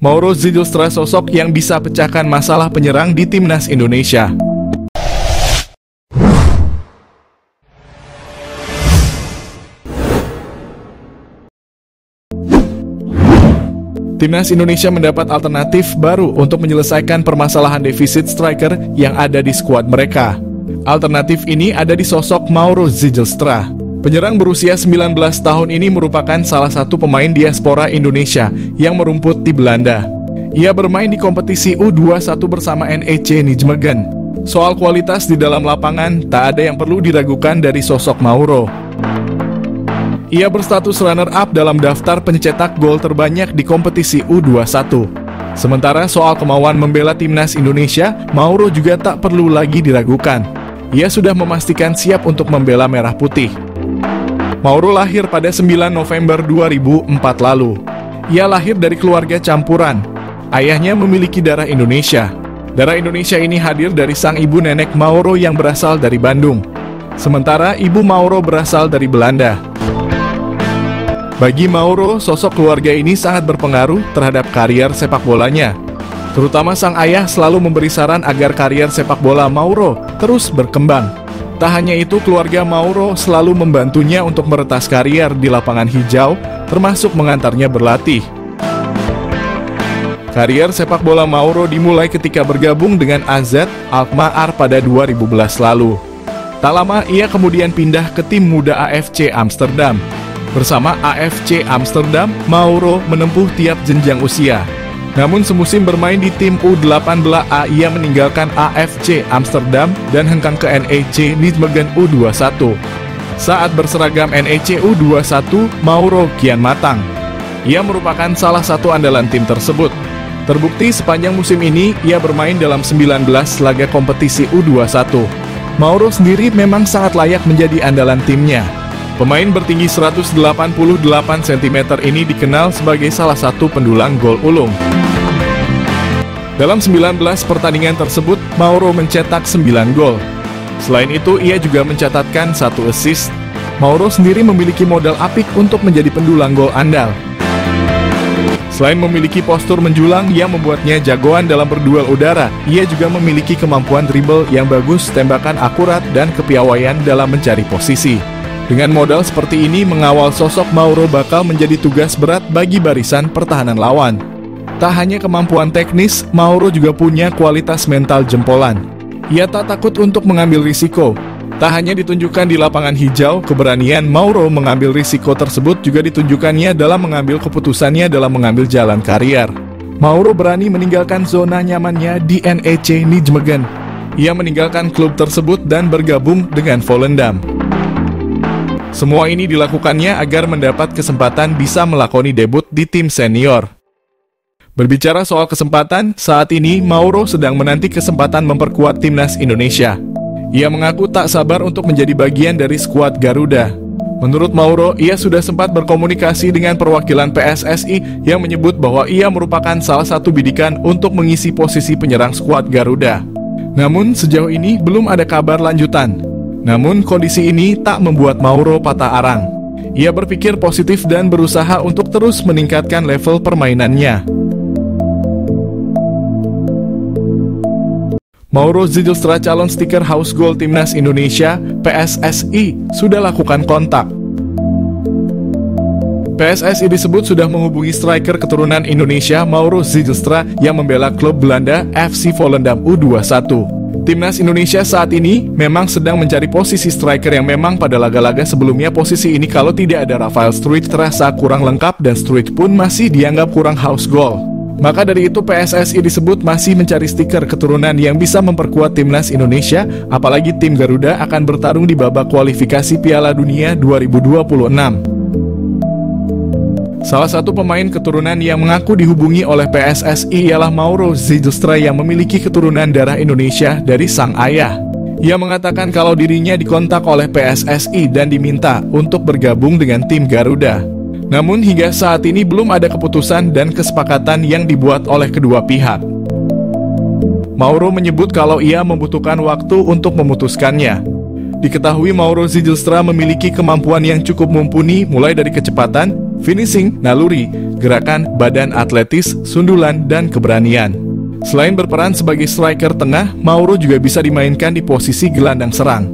Mauro Zijlstra sosok yang bisa pecahkan masalah penyerang di timnas Indonesia. Timnas Indonesia mendapat alternatif baru untuk menyelesaikan permasalahan defisit striker yang ada di skuad mereka. Alternatif ini ada di sosok Mauro Zijlstra. Penyerang berusia 19 tahun ini merupakan salah satu pemain diaspora Indonesia yang merumput di Belanda. Ia bermain di kompetisi U21 bersama NEC Nijmegen. Soal kualitas di dalam lapangan, tak ada yang perlu diragukan dari sosok Mauro. Ia berstatus runner-up dalam daftar pencetak gol terbanyak di kompetisi U21. Sementara soal kemauan membela timnas Indonesia, Mauro juga tak perlu lagi diragukan. Ia sudah memastikan siap untuk membela merah putih. Mauro lahir pada 9 November 2004 lalu. Ia lahir dari keluarga campuran. Ayahnya memiliki darah Indonesia. Darah Indonesia ini hadir dari sang ibu nenek Mauro yang berasal dari Bandung. Sementara ibu Mauro berasal dari Belanda. Bagi Mauro, sosok keluarga ini sangat berpengaruh terhadap karier sepak bolanya. Terutama sang ayah selalu memberi saran agar karier sepak bola Mauro terus berkembang. Tak hanya itu, keluarga Mauro selalu membantunya untuk meretas karier di lapangan hijau, termasuk mengantarnya berlatih. Karier sepak bola Mauro dimulai ketika bergabung dengan AZ Alkmaar pada 2011 lalu. Tak lama, ia kemudian pindah ke tim muda AFC Amsterdam. Bersama AFC Amsterdam, Mauro menempuh tiap jenjang usia. Namun semusim bermain di tim U18A, ia meninggalkan AFC Amsterdam dan hengkang ke NEC Nijmegen U21. Saat berseragam NEC U21, Mauro kian matang. Ia merupakan salah satu andalan tim tersebut. Terbukti sepanjang musim ini, ia bermain dalam 19 laga kompetisi U21. Mauro sendiri memang sangat layak menjadi andalan timnya. Pemain bertinggi 188 cm ini dikenal sebagai salah satu pendulang gol ulung. Dalam 19 pertandingan tersebut, Mauro mencetak 9 gol. Selain itu, ia juga mencatatkan 1 assist. Mauro sendiri memiliki modal apik untuk menjadi pendulang gol andal. Selain memiliki postur menjulang yang membuatnya jagoan dalam berduel udara, ia juga memiliki kemampuan dribble yang bagus, tembakan akurat, dan kepiawaian dalam mencari posisi. Dengan modal seperti ini, mengawal sosok Mauro bakal menjadi tugas berat bagi barisan pertahanan lawan. Tak hanya kemampuan teknis, Mauro juga punya kualitas mental jempolan. Ia tak takut untuk mengambil risiko. Tak hanya ditunjukkan di lapangan hijau, keberanian Mauro mengambil risiko tersebut juga ditunjukkannya dalam mengambil keputusannya dalam mengambil jalan karier. Mauro berani meninggalkan zona nyamannya di NEC Nijmegen. Ia meninggalkan klub tersebut dan bergabung dengan Volendam. Semua ini dilakukannya agar mendapat kesempatan bisa melakoni debut di tim senior. Berbicara soal kesempatan, saat ini Mauro sedang menanti kesempatan memperkuat timnas Indonesia. Ia mengaku tak sabar untuk menjadi bagian dari skuad Garuda. Menurut Mauro, ia sudah sempat berkomunikasi dengan perwakilan PSSI yang menyebut bahwa ia merupakan salah satu bidikan untuk mengisi posisi penyerang skuad Garuda. Namun sejauh ini belum ada kabar lanjutan. Namun kondisi ini tak membuat Mauro patah arang. Ia berpikir positif dan berusaha untuk terus meningkatkan level permainannya. Mauro Zijlstra, calon stiker House Goal Timnas Indonesia, PSSI, sudah lakukan kontak. PSSI disebut sudah menghubungi striker keturunan Indonesia Mauro Zijlstra yang membela klub Belanda FC Volendam U21. Timnas Indonesia saat ini memang sedang mencari posisi striker yang memang pada laga-laga sebelumnya posisi ini kalau tidak ada Rafael Struijk terasa kurang lengkap dan Struijk pun masih dianggap kurang house goal. Maka dari itu PSSI disebut masih mencari stiker keturunan yang bisa memperkuat timnas Indonesia, apalagi tim Garuda akan bertarung di babak kualifikasi Piala Dunia 2026. Salah satu pemain keturunan yang mengaku dihubungi oleh PSSI ialah Mauro Zijlstra yang memiliki keturunan darah Indonesia dari sang ayah. Ia mengatakan kalau dirinya dikontak oleh PSSI dan diminta untuk bergabung dengan tim Garuda. Namun hingga saat ini belum ada keputusan dan kesepakatan yang dibuat oleh kedua pihak. Mauro menyebut kalau ia membutuhkan waktu untuk memutuskannya. Diketahui Mauro Zijlstra memiliki kemampuan yang cukup mumpuni mulai dari kecepatan, finishing, naluri, gerakan, badan atletis, sundulan, dan keberanian. Selain berperan sebagai striker tengah, Mauro juga bisa dimainkan di posisi gelandang serang.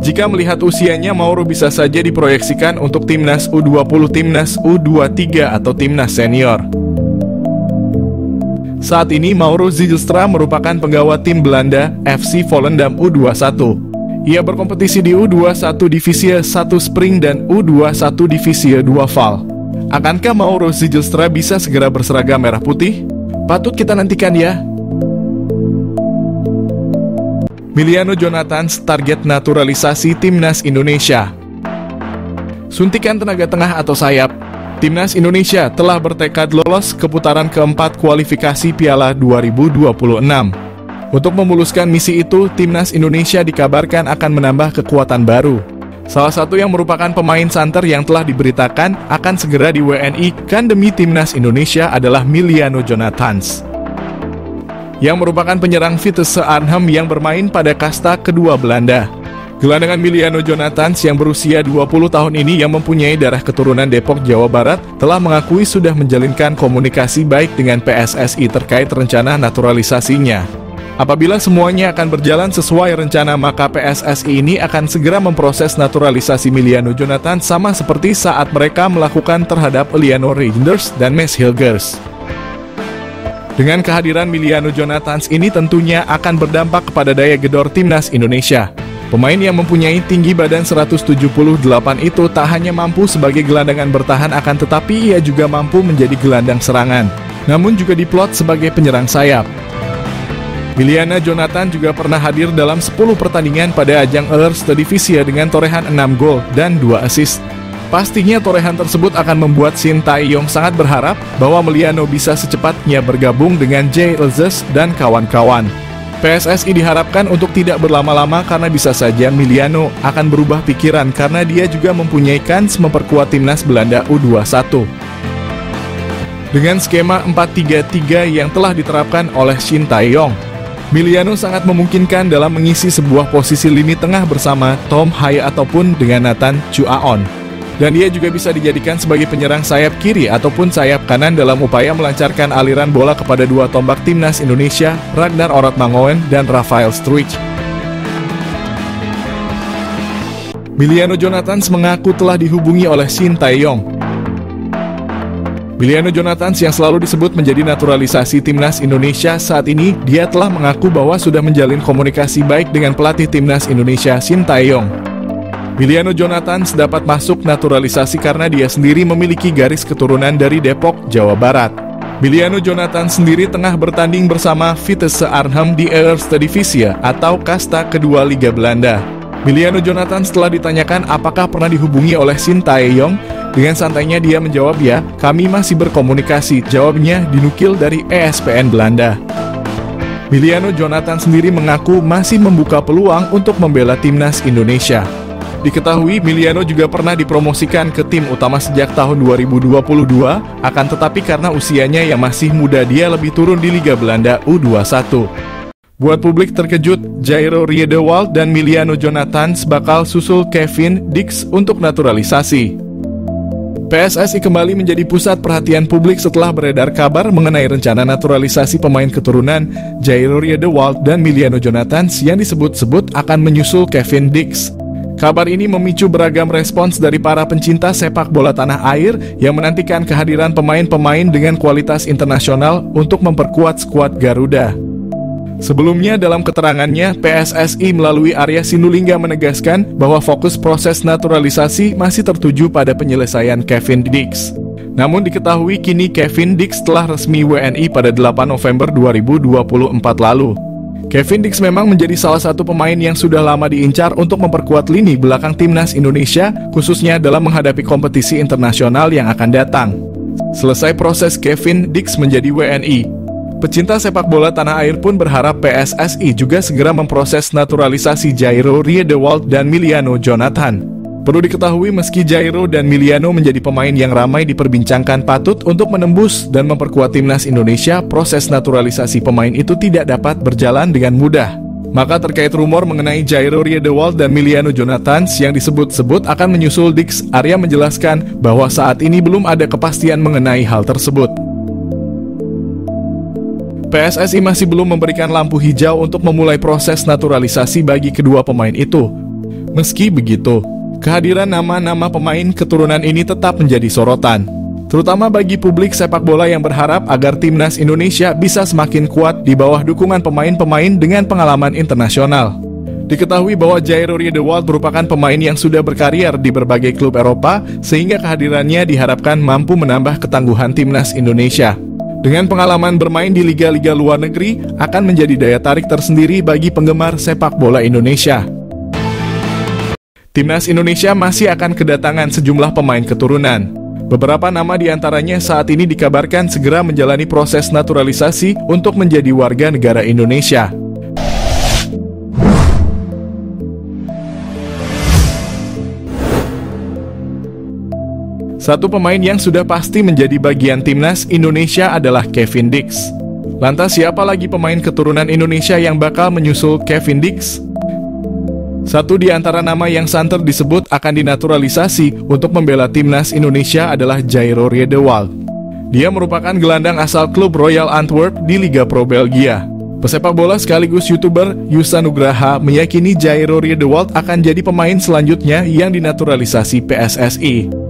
Jika melihat usianya, Mauro bisa saja diproyeksikan untuk timnas U20, timnas U23, atau timnas senior. Saat ini Mauro Zijlstra merupakan penggawa tim Belanda FC Volendam U21. Ia berkompetisi di U21 Divisi 1 Spring dan U21 Divisi 2 Val. Akankah Mauro Zijlstra bisa segera berseragam merah putih? Patut kita nantikan ya. Miliano Jonathans target naturalisasi timnas Indonesia. Suntikan tenaga tengah atau sayap. Timnas Indonesia telah bertekad lolos ke putaran keempat kualifikasi Piala 2026. Untuk memuluskan misi itu, timnas Indonesia dikabarkan akan menambah kekuatan baru. Salah satu yang merupakan pemain santer yang telah diberitakan akan segera di WNI-kan demi timnas Indonesia adalah Miliano Jonathans, yang merupakan penyerang Vitesse Arnhem yang bermain pada kasta kedua Belanda. Gelandangan Miliano Jonathans yang berusia 20 tahun ini yang mempunyai darah keturunan Depok, Jawa Barat, telah mengakui sudah menjalinkan komunikasi baik dengan PSSI terkait rencana naturalisasinya. Apabila semuanya akan berjalan sesuai rencana, maka PSSI ini akan segera memproses naturalisasi Miliano Jonathans sama seperti saat mereka melakukan terhadap Eleanor Reijnders dan Mees Hilgers. Dengan kehadiran Miliano Jonathans ini tentunya akan berdampak kepada daya gedor timnas Indonesia. Pemain yang mempunyai tinggi badan 178 itu tak hanya mampu sebagai gelandangan bertahan, akan tetapi ia juga mampu menjadi gelandang serangan, namun juga diplot sebagai penyerang sayap. Miliano Jonathans juga pernah hadir dalam 10 pertandingan pada ajang Eerste Divisie dengan torehan 6 gol dan 2 assist. Pastinya torehan tersebut akan membuat Shin Tae-yong sangat berharap bahwa Miliano bisa secepatnya bergabung dengan JLZ dan kawan-kawan. PSSI diharapkan untuk tidak berlama-lama karena bisa saja Miliano akan berubah pikiran karena dia juga mempunyai kans memperkuat timnas Belanda U21. Dengan skema 4-3-3 yang telah diterapkan oleh Shin Tae-yong, Miliano sangat memungkinkan dalam mengisi sebuah posisi lini tengah bersama Tom Haye ataupun dengan Nathan Chuaon. Dan dia juga bisa dijadikan sebagai penyerang sayap kiri ataupun sayap kanan dalam upaya melancarkan aliran bola kepada dua tombak timnas Indonesia, Ragnar Oratmangoen dan Rafael Struijk. Miliano Jonathans mengaku telah dihubungi oleh Shin Tae-yong. Miliano Jonathans yang selalu disebut menjadi naturalisasi timnas Indonesia, saat ini dia telah mengaku bahwa sudah menjalin komunikasi baik dengan pelatih timnas Indonesia Shin Tae-yong. Miliano Jonathans dapat masuk naturalisasi karena dia sendiri memiliki garis keturunan dari Depok, Jawa Barat. Miliano Jonathans sendiri tengah bertanding bersama Vitesse Arnhem di Eerste Divisie atau kasta kedua Liga Belanda. Miliano Jonathans setelah ditanyakan apakah pernah dihubungi oleh Shin Tae-yong, dengan santainya dia menjawab, "Ya, kami masih berkomunikasi." Jawabnya dinukil dari ESPN Belanda. Miliano Jonathans sendiri mengaku masih membuka peluang untuk membela timnas Indonesia. Diketahui Miliano juga pernah dipromosikan ke tim utama sejak tahun 2022, akan tetapi karena usianya yang masih muda dia lebih turun di Liga Belanda U21. Buat publik terkejut, Jairo Riedewald dan Miliano Jonathans bakal susul Kevin Dix untuk naturalisasi. PSSI kembali menjadi pusat perhatian publik setelah beredar kabar mengenai rencana naturalisasi pemain keturunan Jairo Riedewald dan Miliano Jonathans yang disebut-sebut akan menyusul Kevin Dix. Kabar ini memicu beragam respons dari para pencinta sepak bola tanah air yang menantikan kehadiran pemain-pemain dengan kualitas internasional untuk memperkuat skuad Garuda. Sebelumnya dalam keterangannya, PSSI melalui Arya Sinulinga menegaskan bahwa fokus proses naturalisasi masih tertuju pada penyelesaian Kevin Dix. Namun diketahui kini Kevin Dix telah resmi WNI pada 8 November 2024 lalu. Kevin Dix memang menjadi salah satu pemain yang sudah lama diincar untuk memperkuat lini belakang timnas Indonesia, khususnya dalam menghadapi kompetisi internasional yang akan datang. Selesai proses Kevin Dix menjadi WNI, pecinta sepak bola tanah air pun berharap PSSI juga segera memproses naturalisasi Jairo Riedewald dan Miliano Jonathans. Perlu diketahui meski Jairo dan Miliano menjadi pemain yang ramai diperbincangkan patut untuk menembus dan memperkuat timnas Indonesia, proses naturalisasi pemain itu tidak dapat berjalan dengan mudah. Maka terkait rumor mengenai Jairo Riedewald dan Miliano Jonathans yang disebut-sebut akan menyusul Dix, Arya menjelaskan bahwa saat ini belum ada kepastian mengenai hal tersebut. PSSI masih belum memberikan lampu hijau untuk memulai proses naturalisasi bagi kedua pemain itu. Meski begitu, kehadiran nama-nama pemain keturunan ini tetap menjadi sorotan, terutama bagi publik sepak bola yang berharap agar timnas Indonesia bisa semakin kuat di bawah dukungan pemain-pemain dengan pengalaman internasional. Diketahui bahwa Jairo Riedewald merupakan pemain yang sudah berkarier di berbagai klub Eropa, sehingga kehadirannya diharapkan mampu menambah ketangguhan timnas Indonesia. Dengan pengalaman bermain di liga-liga luar negeri, akan menjadi daya tarik tersendiri bagi penggemar sepak bola Indonesia. Timnas Indonesia masih akan kedatangan sejumlah pemain keturunan. Beberapa nama diantaranya saat ini dikabarkan segera menjalani proses naturalisasi untuk menjadi warga negara Indonesia. Satu pemain yang sudah pasti menjadi bagian timnas Indonesia adalah Kevin Dix. Lantas siapa lagi pemain keturunan Indonesia yang bakal menyusul Kevin Dix? Satu di antara nama yang santer disebut akan dinaturalisasi untuk membela timnas Indonesia adalah Jairo Riedewald. Dia merupakan gelandang asal klub Royal Antwerp di Liga Pro Belgia. Pesepak bola sekaligus YouTuber Yusa Nugraha meyakini Jairo Riedewald akan jadi pemain selanjutnya yang dinaturalisasi PSSI.